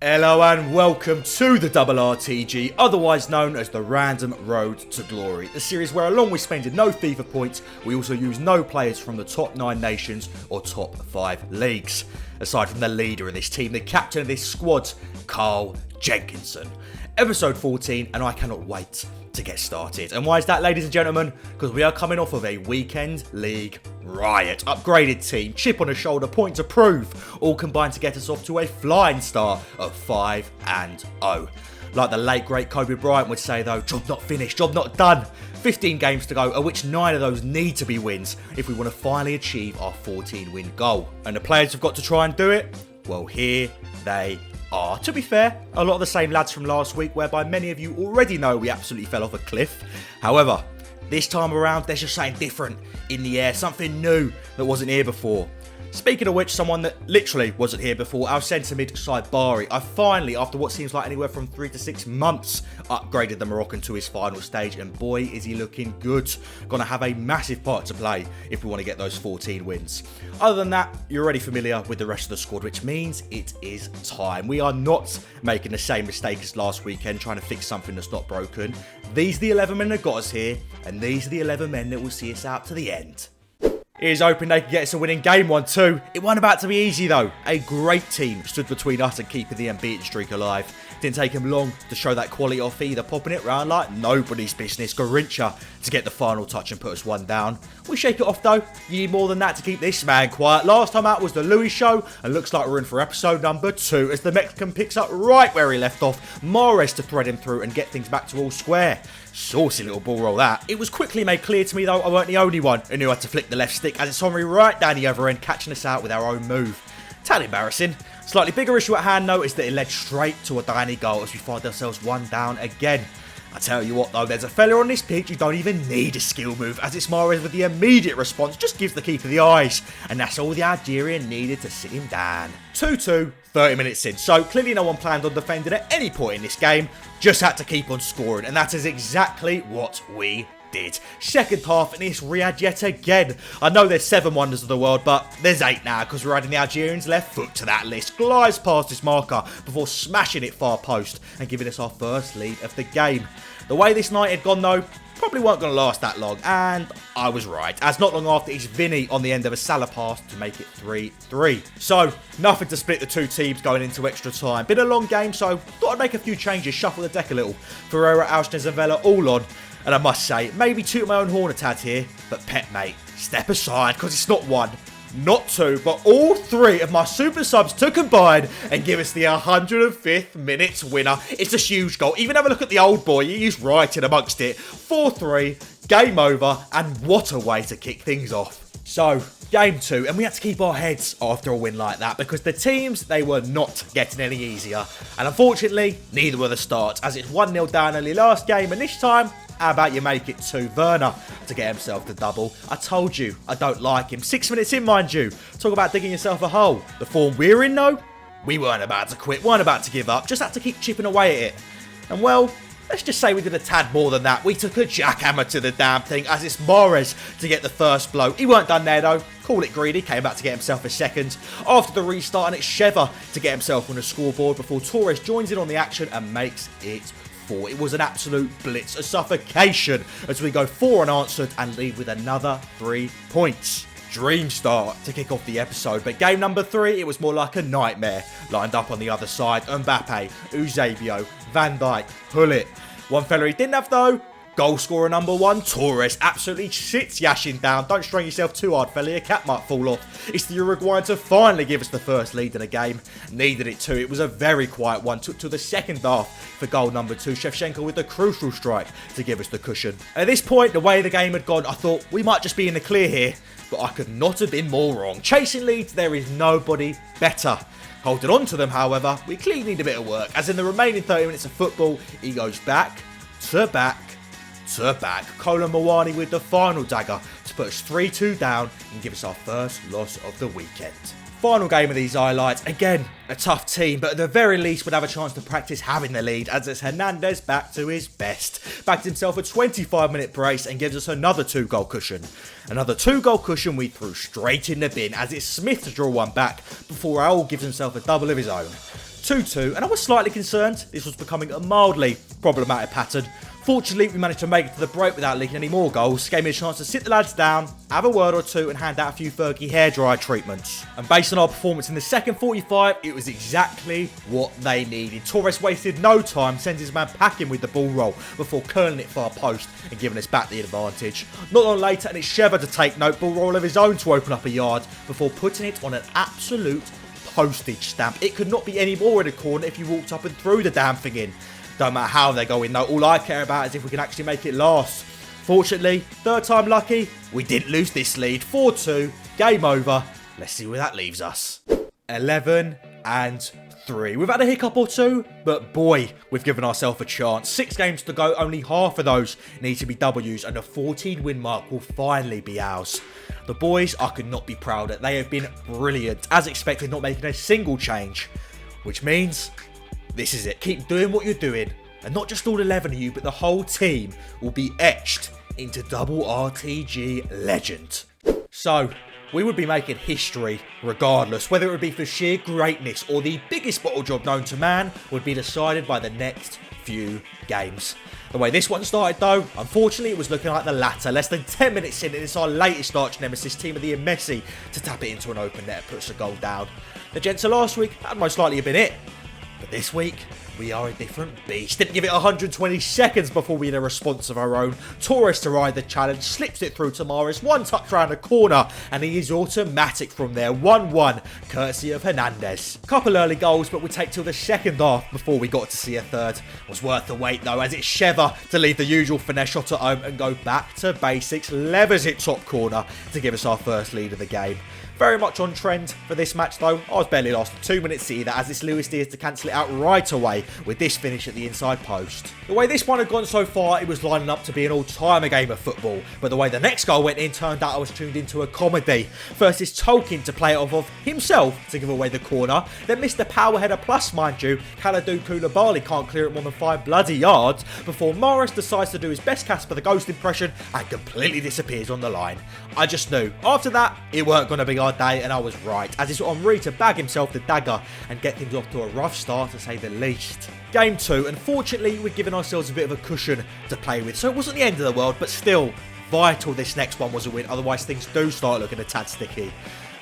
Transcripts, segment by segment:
Hello and welcome to the RRTG, otherwise known as the Random Road to Glory, the series where along with spending no FIFA points, we also use no players from the top 9 nations or top 5 leagues. Aside from the leader of this team, the captain of this squad, Carl Jenkinson. Episode 14, and I cannot wait to get started. And why is that, ladies and gentlemen? Because we are coming off of a weekend league riot. Upgraded team, chip on the shoulder, point to prove, all combined to get us off to a flying start of 5-0. Like the late great Kobe Bryant would say though, job not finished, job not done. 15 games to go, of which 9 of those need to be wins if we want to finally achieve our 14-win goal. And the players have got to try and do it? Well, here they are. To be fair, a lot of the same lads from last week, whereby many of you already know we absolutely fell off a cliff. However, this time around, there's just something different in the air, something new that wasn't here before. Speaking of which, someone that literally wasn't here before, our centre mid Saibari. I finally, after what seems like anywhere from 3 to 6 months, upgraded the Moroccan to his final stage, and boy is he looking good. Gonna have a massive part to play if we want to get those 14 wins. Other than that, you're already familiar with the rest of the squad, which means it is time. We are not making the same mistake as last weekend, trying to fix something that's not broken. These are the 11 men that got us here, and these are the 11 men that will see us out to the end. Here's hoping they can get us a win in game 1 too. It wasn't about to be easy though. A great team stood between us and keeping the unbeaten streak alive. Didn't take him long to show that quality off either, popping it round like nobody's business. Garincha to get the final touch and put us 1 down. We shake it off though. You need more than that to keep this man quiet. Last time out was the Louis show, and looks like we're in for episode number 2 as the Mexican picks up right where he left off. Mahrez to thread him through and get things back to all square. Saucy little ball roll that. It was quickly made clear to me though I weren't the only one who knew how to flick the left stick, as it's Henry right down the other end, catching us out with our own move. Tad embarrassing. Slightly bigger issue at hand though is that it led straight to a tiny goal as we find ourselves 1 down again. I tell you what though, there's a fella on this pitch who don't even need a skill move, as it's Mahrez with the immediate response just gives the keeper the eyes, and that's all the Algerian needed to sit him down. 2-2, 30 minutes in, so clearly no one planned on defending at any point in this game, just had to keep on scoring, and that is exactly what we did. Second half, and it's Riyadh yet again. I know there's 7 wonders of the world, but there's 8 now because we're adding the Algerians' left foot to that list. Glides past his marker before smashing it far post and giving us our first lead of the game. The way this night had gone though, probably weren't going to last that long, and I was right, as not long after it's Vinny on the end of a Salah pass to make it 3-3. So, nothing to split the 2 teams going into extra time. Been a long game, so thought I'd make a few changes, shuffle the deck a little. Ferreira, Alshnez and Vela all on, and I must say, maybe toot my own horn a tad here, but Pep mate, step aside, because it's not 1, not 2, but all 3 of my super subs to combine and give us the 105th minute winner. It's a huge goal. Even have a look at the old boy. He's right in amongst it. 4-3, game over, and what a way to kick things off. So, game 2, and we had to keep our heads after a win like that because the teams, they were not getting any easier. And unfortunately, neither were the starts, as it's 1-0 down early last game, and this time, how about you make it 2? Werner to get himself the double. I told you, I don't like him. 6 minutes in, mind you. Talk about digging yourself a hole. The form we're in, though, we weren't about to quit, weren't about to give up. Just had to keep chipping away at it. And well, let's just say we did a tad more than that. We took a jackhammer to the damn thing, as it's Mahrez to get the first blow. He weren't done there, though. Call it greedy. Came back to get himself a second. After the restart, and it's Sheva to get himself on the scoreboard before Torres joins in on the action and makes it 4. It was an absolute blitz, a suffocation, as we go 4 unanswered and leave with another 3 points. Dream start to kick off the episode, but game number 3, it was more like a nightmare. Lined up on the other side, Mbappe, Eusebio, Van Dijk, Hullet. One fella he didn't have though, goal scorer number 1, Torres, absolutely sits Yashin down. Don't strain yourself too hard, fella, your cap might fall off. It's the Uruguayan to finally give us the first lead in the game. Needed it too, it was a very quiet one. Took to the second half for goal number 2, Shevchenko with the crucial strike to give us the cushion. At this point, the way the game had gone, I thought we might just be in the clear here, but I could not have been more wrong. Chasing leads, there is nobody better. Holding on to them, however, we clearly need a bit of work, as in the remaining 30 minutes of football, he goes back to back to back. Colin Mawani with the final dagger to put us 3-2 down and give us our first loss of the weekend. Final game of these highlights. Again, a tough team, but at the very least would have a chance to practice having the lead, as it's Hernandez back to his best. Backed himself a 25-minute brace and gives us another 2-goal cushion. Another 2-goal cushion we threw straight in the bin, as it's Smith to draw one back before Raul gives himself a double of his own. 2-2, and I was slightly concerned this was becoming a mildly problematic pattern. Fortunately, we managed to make it to the break without leaking any more goals. Gave me a chance to sit the lads down, have a word or two, and hand out a few Fergie hairdryer treatments. And based on our performance in the second 45, it was exactly what they needed. Torres wasted no time, sends his man packing with the ball roll before curling it far post and giving us back the advantage. Not long later, and it's Sheva to take note, ball roll of his own to open up a yard before putting it on an absolute postage stamp. It could not be any more in a corner if you walked up and threw the damn thing in. Don't matter how they're going though, all I care about is if we can actually make it last. Fortunately, third time lucky, we didn't lose this lead. 4-2, game over. Let's see where that leaves us. 11-3. We've had a hiccup or two, but boy, we've given ourselves a chance. 6 games to go, only half of those need to be W's, and the 14-win mark will finally be ours. The boys, I could not be prouder. They have been brilliant, as expected, not making a single change. Which means this is it. Keep doing what you're doing. And not just all 11 of you, but the whole team will be etched into RRTG legend. So, we would be making history regardless. Whether it would be for sheer greatness or the biggest bottle job known to man would be decided by the next few games. The way this one started though, unfortunately it was looking like the latter. Less than 10 minutes in, and it's our latest arch nemesis, team of the Messi, to tap it into an open net and puts a goal down. The gents of last week, that most likely have been it. But this week, we are a different beast. Didn't give it 120 seconds before we had a response of our own. Torres to ride the challenge, slips it through to Maris, one touch round the corner, and he is automatic from there. 1-1, courtesy of Hernandez. Couple early goals, but would take till the second half before we got to see a third. Was worth the wait though, as it's Sheva to leave the usual finesse shot at home and go back to basics. Levers it top corner to give us our first lead of the game. Very much on trend for this match though. I was barely lasting 2 minutes either, as it's Luis Diaz to cancel it out right away with this finish at the inside post. The way this one had gone so far, it was lining up to be an all-timer game of football. But the way the next goal went in turned out I was tuned into a comedy. First is Tolkien to play it off of himself to give away the corner. Then Mr. Powerheader plus, mind you, Kalidou Koulibaly can't clear it more than 5 bloody yards before Morris decides to do his best Casper the Ghost impression and completely disappears on the line. I just knew. After that, it weren't going to be our day, and I was right, as it's Henry to bag himself the dagger and get things off to a rough start to say the least. Game 2, unfortunately we'd given ourselves a bit of a cushion to play with, so it wasn't the end of the world, but still vital this next one was a win, otherwise things do start looking a tad sticky.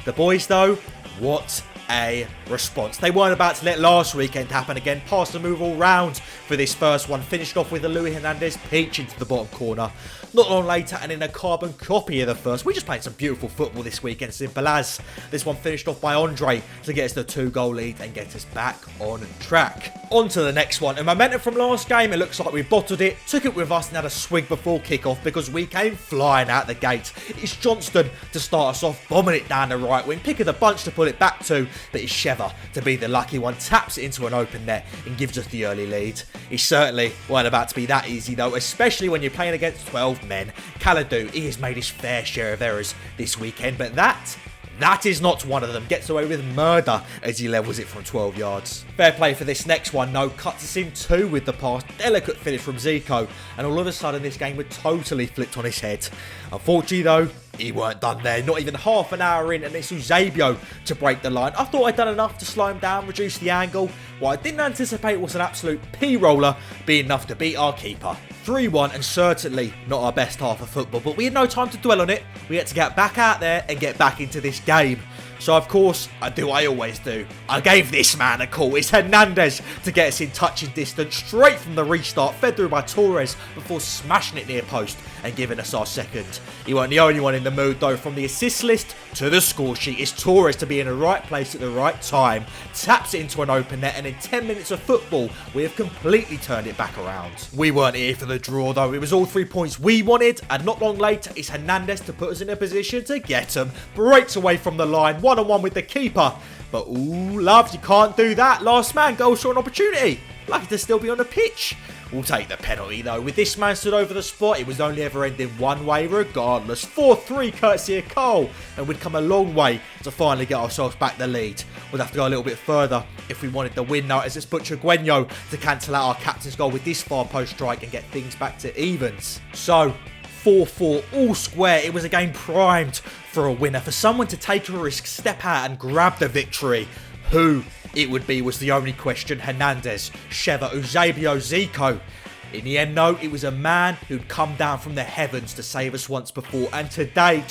The boys though, what a response. They weren't about to let last weekend happen again. Passed the move all round for this first one. Finished off with a Luis Hernandez peach into the bottom corner. Not long later, and in a carbon copy of the first, we just played some beautiful football this weekend, simple as. This one finished off by Andre to get us the 2-goal lead and get us back on track. On to the next one. And momentum from last game, it looks like we bottled it, took it with us and had a swig before kickoff because we came flying out the gate. It's Johnston to start us off, bombing it down the right wing, pick of the bunch to pull it back to, but it's Sheva to be the lucky one, taps it into an open net and gives us the early lead. It certainly weren't about to be that easy though, especially when you're playing against 12 men. Kalidou, he has made his fair share of errors this weekend, but that is not one of them. Gets away with murder as he levels it from 12 yards. Fair play for this next one, no. Cuts us in 2 with the pass. Delicate finish from Zico. And all of a sudden this game had totally flipped on his head. Unfortunately though, he weren't done there. Not even half an hour in, and it's Eusebio to break the line. I thought I'd done enough to slow him down, reduce the angle. What I didn't anticipate was an absolute P-roller being enough to beat our keeper. 3-1, and certainly not our best half of football, but we had no time to dwell on it. We had to get back out there and get back into this game. So of course, I do what I always do. I gave this man a call. It's Hernandez to get us in touching distance, straight from the restart, fed through by Torres before smashing it near post and giving us our second. He weren't the only one in the mood though. From the assist list to the score sheet, it's Torres to be in the right place at the right time, taps it into an open net, and in 10 minutes of football, we have completely turned it back around. We weren't here for the draw though. It was all 3 points we wanted, and not long later, it's Hernandez to put us in a position to get them. Breaks away from the line, 1-on-1 with the keeper. But ooh, love, you can't do that. Last man goes for an opportunity. Lucky to still be on the pitch. We'll take the penalty though. With this man stood over the spot, it was only ever ending one way regardless. 4-3 courtesy of Cole, and we'd come a long way to finally get ourselves back the lead. We'd have to go a little bit further if we wanted the win now, as it's put Chigueño to cancel out our captain's goal with this far post strike and get things back to evens. So 4-4, all square. It was a game primed for a winner, for someone to take a risk, step out and grab the victory. Who it would be was the only question. Hernandez, Sheva, Eusebio, Zico. In the end, though, it was a man who'd come down from the heavens to save us once before. And today,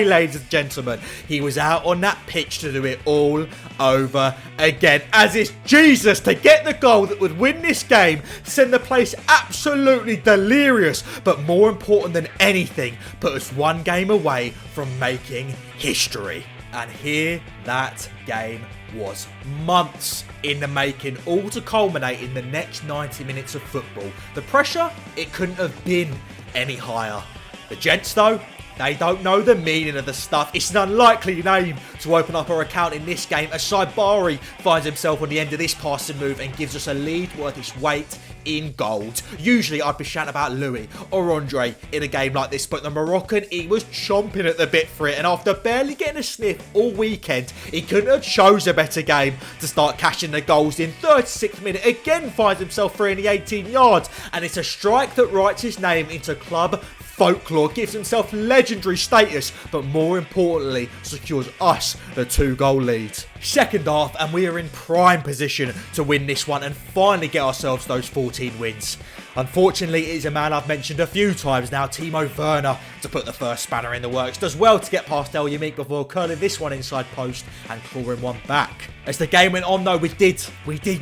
ladies and gentlemen, he was out on that pitch to do it all over again. As is Jesus to get the goal that would win this game, send the place absolutely delirious. But more important than anything, put us one game away from making history. And here that game was, months in the making, all to culminate in the next 90 minutes of football. The pressure, it couldn't have been any higher. The gents though, they don't know the meaning of the stuff. It's an unlikely name to open up our account in this game as Saibari finds himself on the end of this passing move and gives us a lead worth its weight in gold. Usually I'd be shouting about Louis or Andre in a game like this, but the Moroccan, he was chomping at the bit for it, and after barely getting a sniff all weekend, he couldn't have chose a better game to start cashing the goals in. 36th minute, again finds himself free in the 18 yards, and it's a strike that writes his name into club folklore, gives himself legendary status, but more importantly, secures us the 2-goal lead. Second half, and we are in prime position to win this one and finally get ourselves those 14 wins. Unfortunately, it is a man I've mentioned a few times now, Timo Werner, to put the first spanner in the works. Does well to get past El Yamik before curling this one inside post and clawing one back. As the game went on though, we did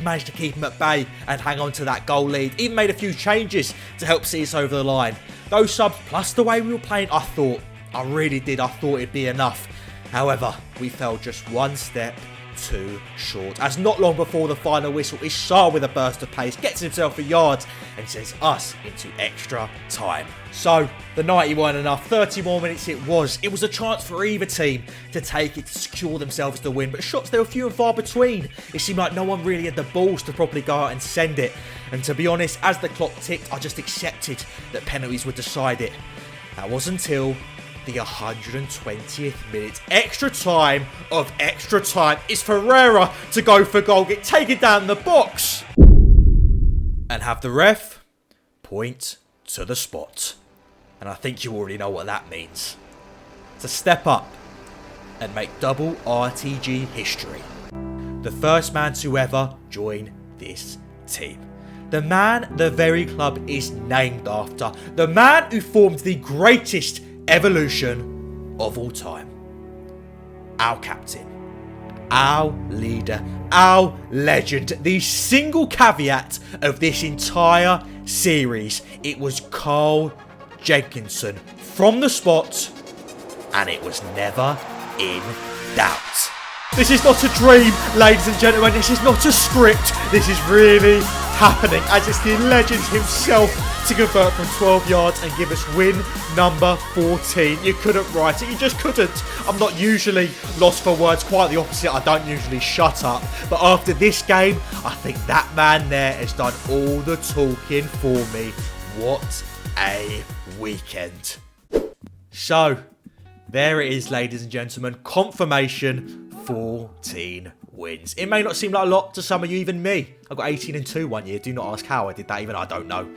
manage to keep him at bay and hang on to that goal lead. Even made a few changes to help see us over the line. Those subs, plus the way we were playing, I thought it'd be enough. However, we fell just one step too short, as not long before the final whistle, Ishar with a burst of pace gets himself a yard and sends us into extra time. So the 90 weren't enough, 30 more minutes it was. It was a chance for either team to take it, to secure themselves the win, but shots, they were few and far between. It seemed like no one really had the balls to properly go out and send it. And to be honest, as the clock ticked, I just accepted that penalties would decide it. That was until the 120th minute. Extra time of extra time. It's Ferreira to go for goal, get taken down the box, and have the ref point to the spot. And I think you already know what that means. To step up and make double RTG history. The first man to ever join this team. The man the very club is named after. The man who formed the greatest evolution of all time. Our captain, our leader, our legend. The single caveat of this entire series, it was Carl Jenkinson from the spot, and it was never in doubt. This is not a dream, ladies and gentlemen. This is not a script. This is really happening, as it's the legend himself to convert from 12 yards and give us win number 14. You couldn't write it. You just couldn't. I'm not usually lost for words. Quite the opposite. I don't usually shut up. But after this game, I think that man there has done all the talking for me. What a weekend. So, there it is, ladies and gentlemen. Confirmation, 14 wins. It may not seem like a lot to some of you, even me. I got 18-2 one year. Do not ask how I did that, even I don't know.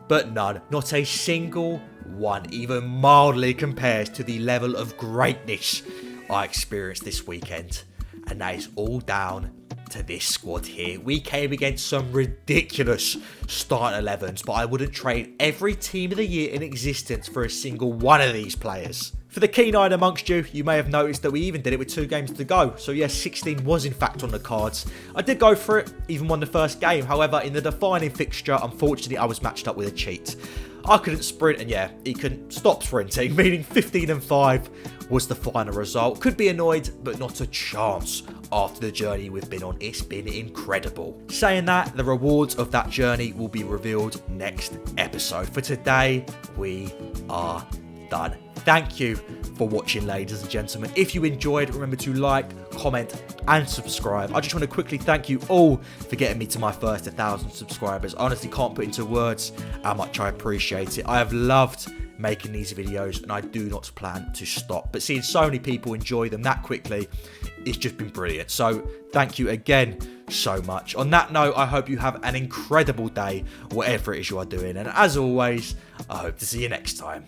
But none, not a single one even mildly compares to the level of greatness I experienced this weekend. And that is all down to this squad here. We came against some ridiculous start 11s, but I wouldn't trade every team of the year in existence for a single one of these players. For the keen-eyed amongst you, you may have noticed that we even did it with 2 games to go. So yes, 16 was in fact on the cards. I did go for it, even won the first game. However, in the defining fixture, unfortunately, I was matched up with a cheat. I couldn't sprint, and yeah, he couldn't stop sprinting, meaning 15-5 was the final result. Could be annoyed, but not a chance after the journey we've been on. It's been incredible. Saying that, the rewards of that journey will be revealed next episode. For today, we are done. Thank you for watching, ladies and gentlemen. If you enjoyed, remember to like, comment, and subscribe. I just want to quickly thank you all for getting me to my first 1,000 subscribers. I honestly can't put into words how much I appreciate it. I have loved making these videos, and I do not plan to stop. But seeing so many people enjoy them that quickly, it's just been brilliant. So thank you again so much. On that note, I hope you have an incredible day, whatever it is you are doing. And as always, I hope to see you next time.